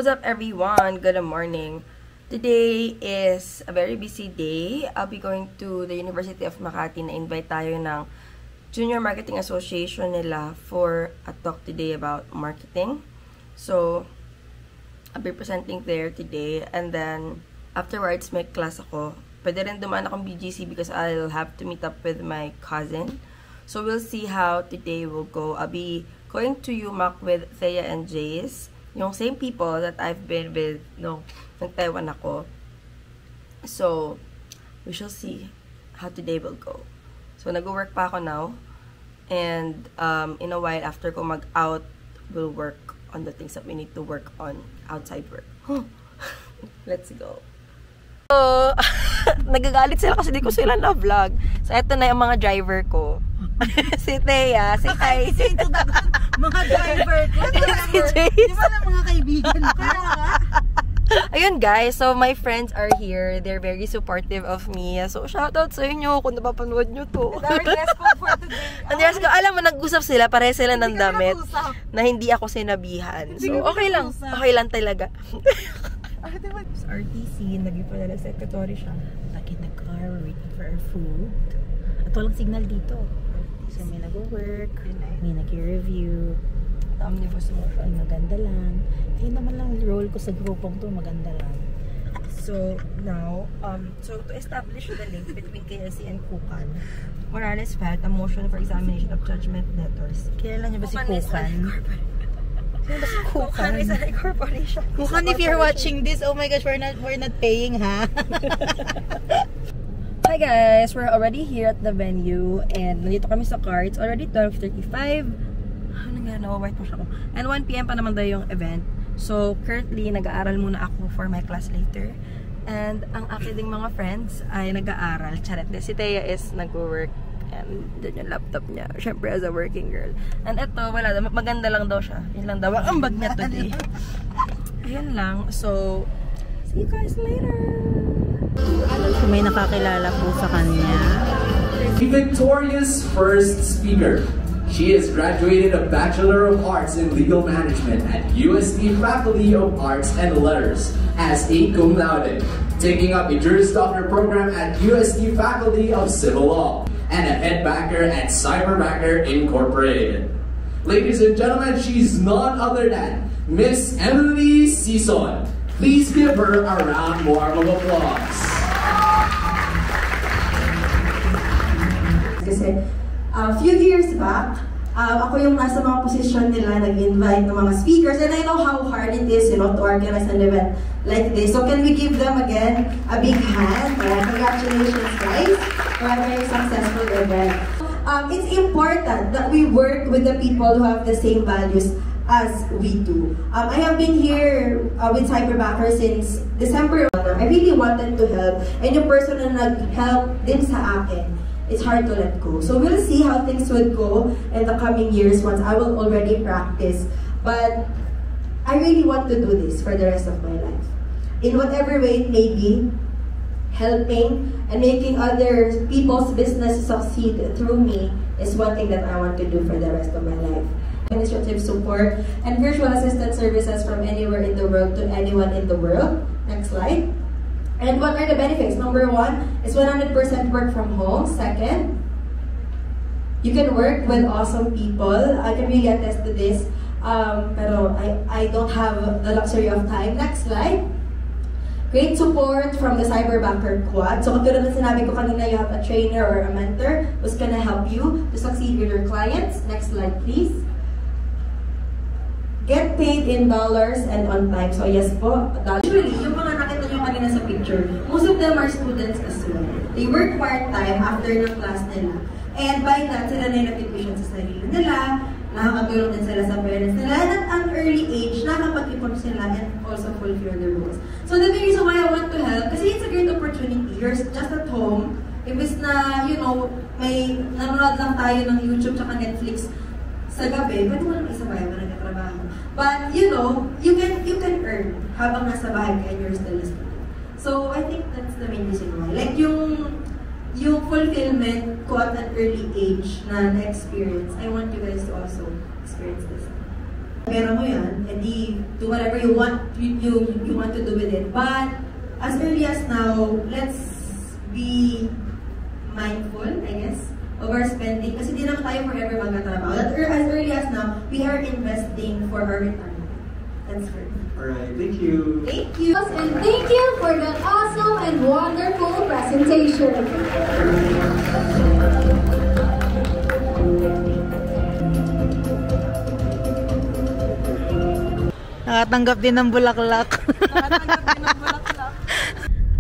What's up everyone? Good morning. Today is a very busy day. I'll be going to the University of Makati na invite tayo ng Junior Marketing Association nila for a talk today about marketing. So, I'll be presenting there today and then afterwards may class ako. Pwede rin dumaan akong BGC because I'll have to meet up with my cousin. So, we'll see how today will go. I'll be going to UMAC with Thea and Jace. Yung same people that I've been with nung nag-Taiwan ako. So, we shall see how today will go. So, nag-work pa ako now. And, in a while, after ko mag-out, we'll work on the things that we need to work on outside work. Let's go. So, nagagalit sila kasi di ko sila na-vlog. So, eto na yung mga driver ko. Si Thea, si Kai. Mga driver ko. Si Jace. Di ba na mga kaibigan ko? Ayun guys, so my friends are here. They're very supportive of me. So shoutout sa inyo kung napapanood nyo to. Dress code for today. Alam mo, nag-usap sila, pare sila ng damit na hindi ako sinabihan. So okay lang. Okay lang talaga. Sa RTC, naging pala na secretary siya. Lagi na car, waiting for our food. At walang signal dito. So may nag-work, may nag-review. Omnibus motion. Maganda lang. Kaya naman lang role ko sa grupong to, maganda lang. So now, so to establish the link between KLC and Kukan, Morales filed a motion for examination of judgment debtors. Kilala niyo ba si Kukan? Kukan is a corporation. Kukan, if you're watching this, oh my gosh, we're not paying, ha? Hi guys, we're already here at the venue and nandito kami sa car. It's already 12:35. Ano nga, nawa-white mo siya ko. And 1 PM pa naman daw yung event. So, currently, nag-aaral muna ako for my class later. And ang aking ding mga friends ay nag-aaral. Charet. Si Thea is nag-work. And dun yung laptop niya. Siyempre, as a working girl. And ito, wala. Maganda lang daw siya. Yun lang daw. Ang bag niya today. Ayan lang. So, see you guys later. So, may nakakilala po sa kanya. The victorious first speaker. She has graduated a Bachelor of Arts in Legal Management at UST Faculty of Arts and Letters as a cum laude, taking up a Juris Doctor program at UST Faculty of Civil Law, and a head backer at Cyberbacker Incorporated. Ladies and gentlemen, she's none other than Miss Emily Sison. Please give her a round warm of applause. A few years back, ako yung nasa mga posisyon nila, nag-invite ng mga speakers, and I know how hard it is, to organize an event like this. So can we give them again a big hand? Congratulations, guys, for a very successful event. It's important that we work with the people who have the same values as we do. I have been here with Cyberbacker since December. I really wanted to help, and yung person na nag-help din sa akin, it's hard to let go. So we'll see how things would go in the coming years once I will already practice. But I really want to do this for the rest of my life. In whatever way it may be, helping and making other people's business succeed through me is one thing that I want to do for the rest of my life. Administrative support and virtual assistant services from anywhere in the world to anyone in the world. Next slide. And what are the benefits? Number 1 is 100% work from home. Second, you can work with awesome people. I can really attest to this. Pero I don't have the luxury of time. Next slide. Great support from the Cyberbacker Quad. So katulad na sinabi ko kanina, you have a trainer or a mentor who's gonna help you to succeed with your clients. Next slide, please. Get paid in dollars and on time. So yes po, usually, yung mga nakita nyo kanina sa picture, most of them are students as well. They work part-time after ng class nila. And by that, sila na yung nag-tuition sa sarili nila, nakakatulong din sila sa parents nila, and at an early age, nakakapag-ipon sila and also fulfill their goals. So the reason why I want to help, kasi it's a great opportunity. You're just at home, ibis na, may nanonood lang tayo ng YouTube tsaka Netflix sa gabi, pwede mo naman isabay mo nagkatrabaho. But, you can earn habang nasa bahay ka and you're still a student. So, I think that's the main reason why. Like, yung fulfillment ko at an early age na na-experience, I want you guys to also experience this. pera mo yan, edi do whatever you want to do with it. But as early as now, let's be mindful, I guess, of our spending. Kasi di naman tayo forever magkatrabaho. As early as now, we are investing for our retirement. That's for me. Alright, thank you. Thank you. And thank you for that awesome and wonderful presentation. Nakatanggap din ng bulaklak.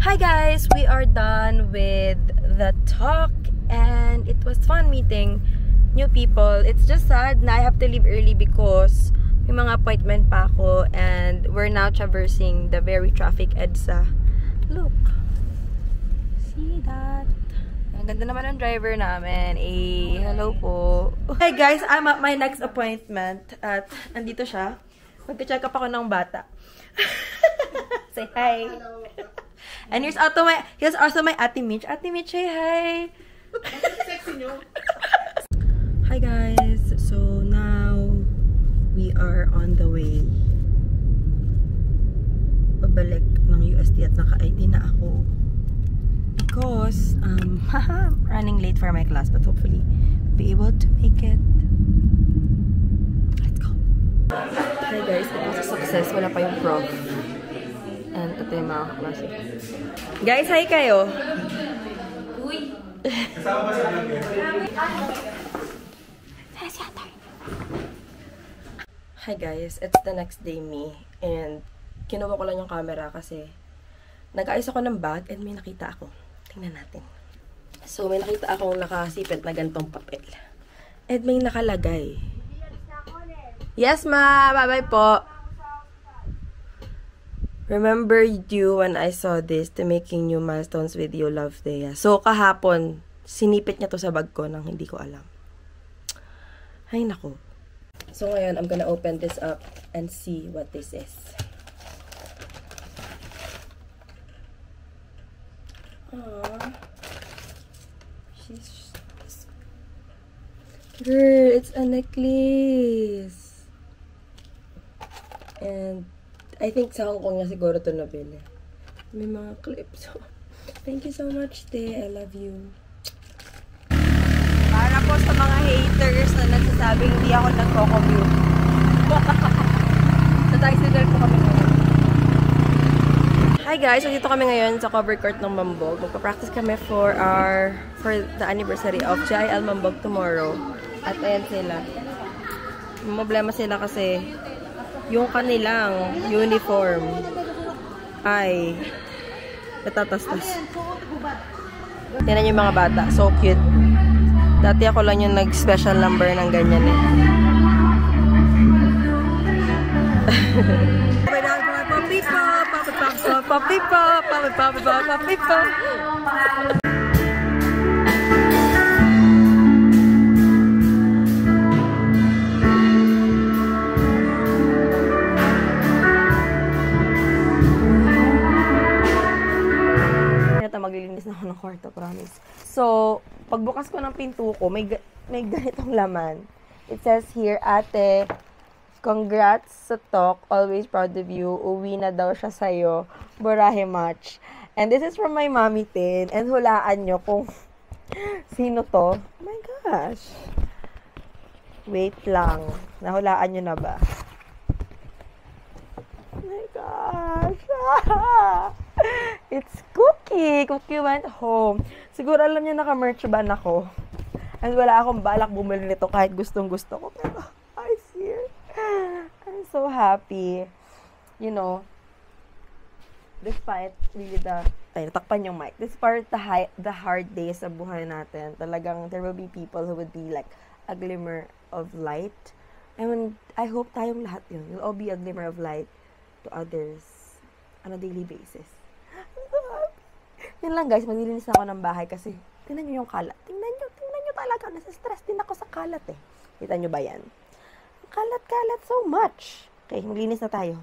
Hi guys, we are done with the talk and it was fun meeting new people. It's just sad na I have to leave early because may mga appointment pa ako and we're now traversing the very traffic EDSA. Look. See that? Ang ganda naman ng driver namin. Hello po. Hey guys, I'm at my next appointment at andito siya. Magka-check up ako ng bata. Say hi. Hello. And here's also my Ate Mitch. Ate Mitch, say hi. Hi guys. So now we are on the way. Pabalik ng UST at naka-ID na ako. Because running late for my class, but hopefully be able to make it. Let's go. Hi guys, it was a success. Wala pa yung prof. And ito yung mga klase. Guys, hi kayo. Uy. Kasama ba sa vlog yun? Hi guys, it's the next day me. And kinuha ko lang yung camera kasi nag-ayos ako ng bag and may nakita ako. Tingnan natin. So, may nakita akong nakasipit na gantong papel. And may nakalagay. Yes, ma! Bye-bye po! Remember you when I saw this to making new milestones with you, love, Thea. So, kahapon, sinipit niya to sa bag ko nang hindi ko alam. Ay, naku. So, ngayon, I'm gonna open this up and see what this is. Aww. Girl, it's a necklace. And I think sa Hong Kong niya siguro ito nabili. May mga clips. Thank you so much, Te. I love you. Para po sa mga haters na nagsasabing hindi ako nagko-commute. Sa tricycle po kami ngayon. Hi guys! So dito kami ngayon sa cover court ng Mambog. Magpa-practice kami for the anniversary of JIL Mambog tomorrow. At ayan sila. Problema sila kasi yung kanilang uniform ay natatastas. Tingnan yung mga bata. So cute. Dati ako lang yung nag-special number ng ganyan eh. Maglilinis na ako ng kwarto, promise. So, pagbukas ko ng pinto ko, may ganitong laman. It says here, Ate, congrats sa talk. Always proud of you. Uwi na daw siya sa'yo. Burahe much. And this is from my mommy Tin. And hulaan nyo kung sino to. Oh my gosh. Wait lang. Nahulaan nyo na ba? Oh my gosh. It's Cookie. Cookie went home. Siguro alam niya naka-merch ban ako. And wala akong balak bumili nito kahit gustong-gusto ko. Pero, I's here. I'm so happy. You know, despite really natakpan yung mic. Despite the hard days sa buhay natin, talagang there will be people who would be like a glimmer of light. And I hope tayong lahat yun. We'll all be a glimmer of light to others on a daily basis. Yun lang guys, maglilinis na ako ng bahay kasi tingnan nyo yung kalat. Tingnan nyo talaga. Nasa-stress din ako sa kalat eh. Kita nyo ba yan? Kalat so much. Okay, maglinis na tayo.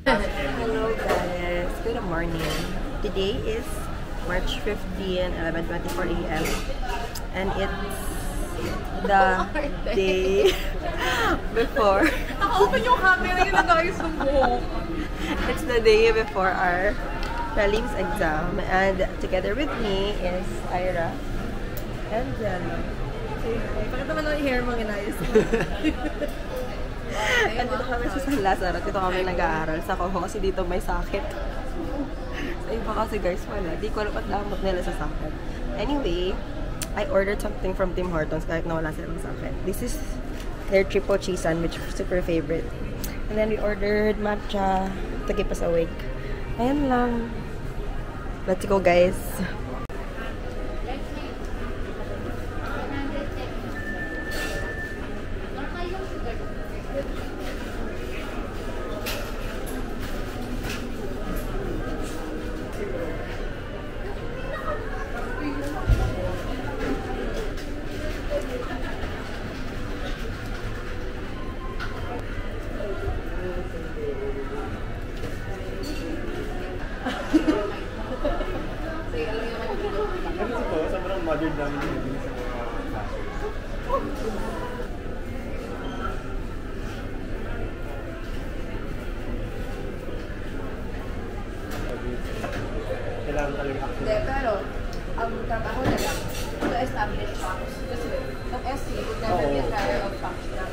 Hello guys, good morning. Today is March 15, 11:24 a.m. and it's the day before. Open yung camera, yun ang guys ng buhok. It's the day before our prelims exam, and together with me is Ira and Jello. Bakit naman ang hair mo inayos mo? Andito kami sa San Lazaro. Dito kami nag-aaral sa Coho kasi dito may sakit. Sa iba kasi guys wala. Di ko alam at lamot nila sa sakit. Anyway, I ordered something from Tim Hortons kahit na wala silang sakit. This is their triple cheese sandwich, super favorite. And then we ordered matcha to keep us awake. Ayan lang. Let's go guys. Sobrang modern namin yung nabili sa mga kailangan talaga ako. Hindi, pero ang trabaho nila to establish facts. Kasi ang SC would never be tired of facts na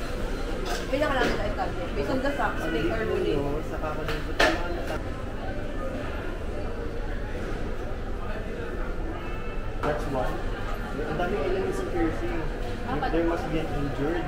kailangan lang nila establish. Based on the facts, make our ruling. Saka ako din that's one. Ang daming elements of piercing. There must be an injured.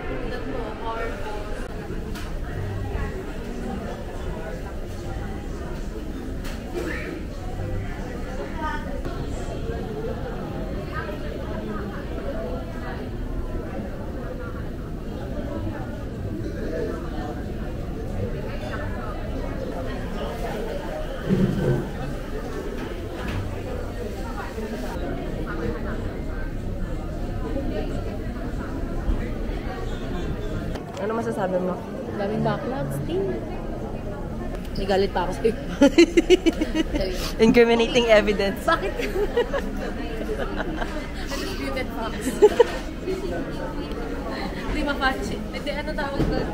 Ano masasabi mo? Daming backlogs, team. May galit pa ako sa'yo. Incriminating evidence. Bakit? Undisputed facts. Hindi mapachi. Hindi, ano tawag doon?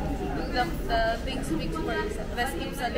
The thing speaks for itself. Best keeps a